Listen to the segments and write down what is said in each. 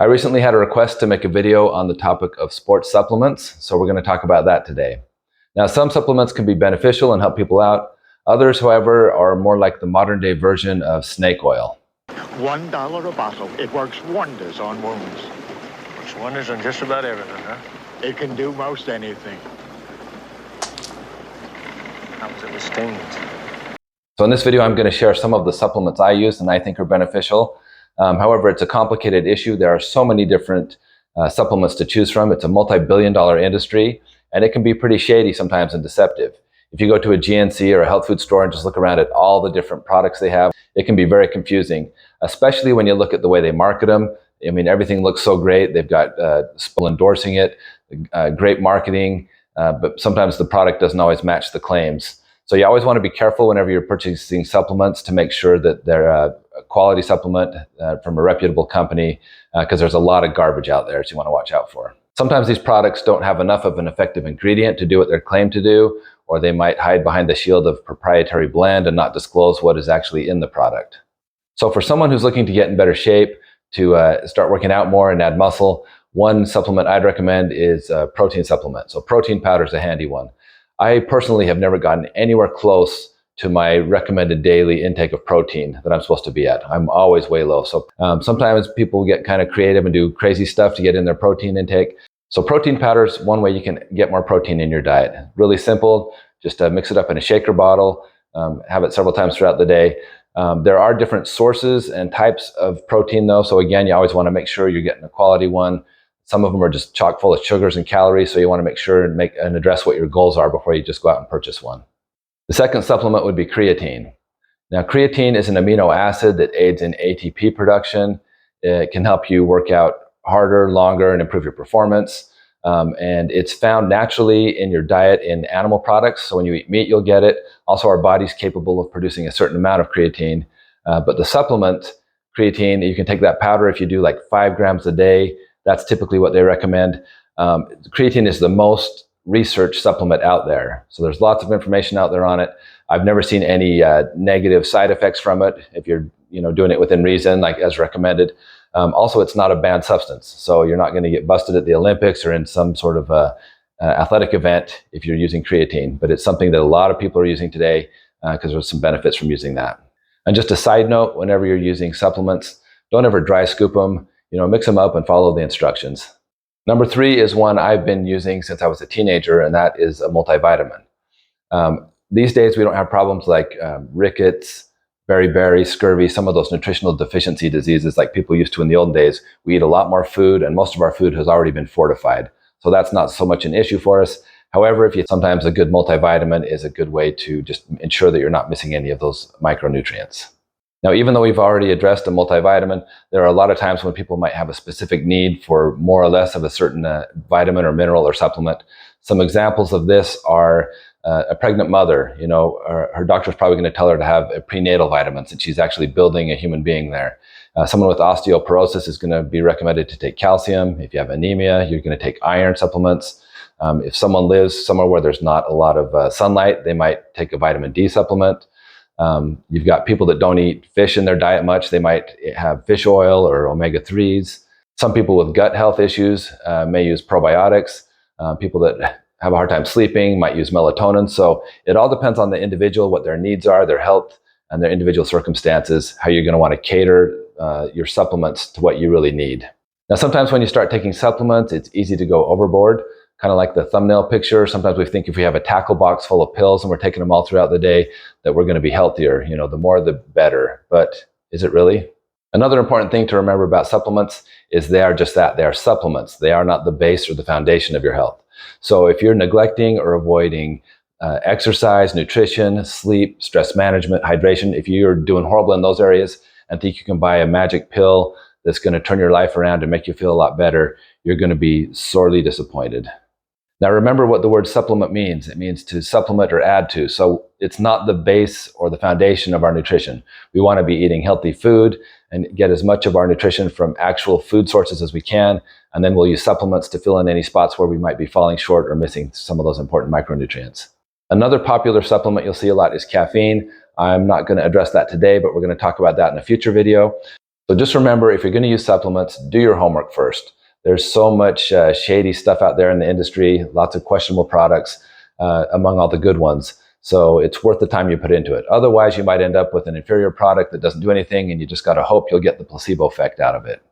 I recently had a request to make a video on the topic of sports supplements, so we're going to talk about that today. Now, some supplements can be beneficial and help people out. Others, however, are more like the modern day version of snake oil. $1 a bottle. It works wonders on wounds. Works wonders on just about everything, huh? It can do most anything. How was it with stains? So in this video, I'm going to share some of the supplements I use and I think are beneficial. However, it's a complicated issue. There are so many different supplements to choose from. It's a multi-billion-dollar industry, and it can be pretty shady sometimes and deceptive. If you go to a GNC or a health food store and just look around at all the different products they have, it can be very confusing, especially when you look at the way they market them. I mean, everything looks so great. They've got people endorsing it, great marketing, but sometimes the product doesn't always match the claims. So you always want to be careful whenever you're purchasing supplements to make sure that they're a quality supplement from a reputable company, because there's a lot of garbage out there, so you want to watch out for. Sometimes these products don't have enough of an effective ingredient to do what they're claimed to do, or they might hide behind the shield of proprietary blend and not disclose what is actually in the product. So for someone who's looking to get in better shape, to start working out more and add muscle, one supplement I'd recommend is a protein supplement. So protein powder is a handy one. I personally have never gotten anywhere close to my recommended daily intake of protein that I'm supposed to be at. I'm always way low. So sometimes people get kind of creative and do crazy stuff to get in their protein intake. So protein powder is one way you can get more protein in your diet. Really simple. Just mix it up in a shaker bottle, have it several times throughout the day. There are different sources and types of protein though. So again, you always want to make sure you're getting a quality one. Some of them are just chock full of sugars and calories, so you want to make sure and address what your goals are before you just go out and purchase one. The second supplement would be creatine. Now, creatine is an amino acid that aids in ATP production. It can help you work out harder, longer, and improve your performance. And it's found naturally in your diet in animal products. So when you eat meat, you'll get it. Also, our body's capable of producing a certain amount of creatine. But the supplement, creatine, you can take that powder if you do like 5 grams a day. That's typically what they recommend. Creatine is the most researched supplement out there. So there's lots of information out there on it. I've never seen any negative side effects from it if you're doing it within reason, like as recommended. Also, it's not a banned substance. So you're not going to get busted at the Olympics or in some sort of athletic event if you're using creatine. But it's something that a lot of people are using today because there's some benefits from using that. And just a side note, whenever you're using supplements, don't ever dry scoop them. Mix them up and follow the instructions. Number 3 is one I've been using since I was a teenager, and that is a multivitamin. These days, we don't have problems like rickets, beriberi, scurvy, some of those nutritional deficiency diseases like people used to in the old days. We eat a lot more food, and most of our food has already been fortified. So that's not so much an issue for us. However, sometimes a good multivitamin is a good way to just ensure that you're not missing any of those micronutrients. Now, even though we've already addressed a multivitamin, there are a lot of times when people might have a specific need for more or less of a certain vitamin or mineral or supplement. Some examples of this are a pregnant mother. Her doctor's probably going to tell her to have a prenatal vitamins, and she's actually building a human being there. Someone with osteoporosis is going to be recommended to take calcium. If you have anemia, you're going to take iron supplements. If someone lives somewhere where there's not a lot of sunlight, they might take a vitamin D supplement. You've got people that don't eat fish in their diet much. They might have fish oil or omega-3s. Some people with gut health issues may use probiotics. People that have a hard time sleeping might use melatonin. So it all depends on the individual, what their needs are, their health, and their individual circumstances, how you're going to want to cater your supplements to what you really need. Now, sometimes when you start taking supplements, it's easy to go overboard. Kind of like the thumbnail picture. Sometimes we think if we have a tackle box full of pills and we're taking them all throughout the day, that we're going to be healthier. The more the better. But is it really? Another important thing to remember about supplements is they are just that. They are supplements. They are not the base or the foundation of your health. So if you're neglecting or avoiding exercise, nutrition, sleep, stress management, hydration, if you're doing horrible in those areas and think you can buy a magic pill that's going to turn your life around and make you feel a lot better, you're going to be sorely disappointed. Now, remember what the word supplement means. It means to supplement or add to. So it's not the base or the foundation of our nutrition. We want to be eating healthy food and get as much of our nutrition from actual food sources as we can. And then we'll use supplements to fill in any spots where we might be falling short or missing some of those important micronutrients. Another popular supplement you'll see a lot is caffeine. I'm not going to address that today, but we're going to talk about that in a future video. So just remember, if you're going to use supplements, do your homework first. There's so much shady stuff out there in the industry, lots of questionable products among all the good ones. So it's worth the time you put into it. Otherwise, you might end up with an inferior product that doesn't do anything, and you just got to hope you'll get the placebo effect out of it.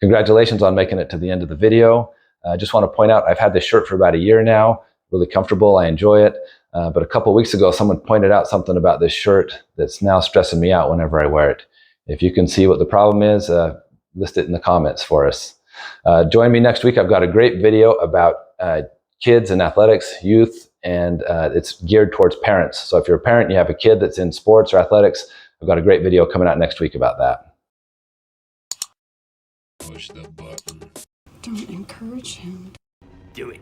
Congratulations on making it to the end of the video. I just want to point out, I've had this shirt for about a year now, really comfortable, I enjoy it. But a couple of weeks ago, someone pointed out something about this shirt that's now stressing me out whenever I wear it. If you can see what the problem is, list it in the comments for us. Join me next week. I've got a great video about kids and athletics, youth, and it's geared towards parents. So if you're a parent and you have a kid that's in sports or athletics, I've got a great video coming out next week about that. Push the button. Don't encourage him. Do it.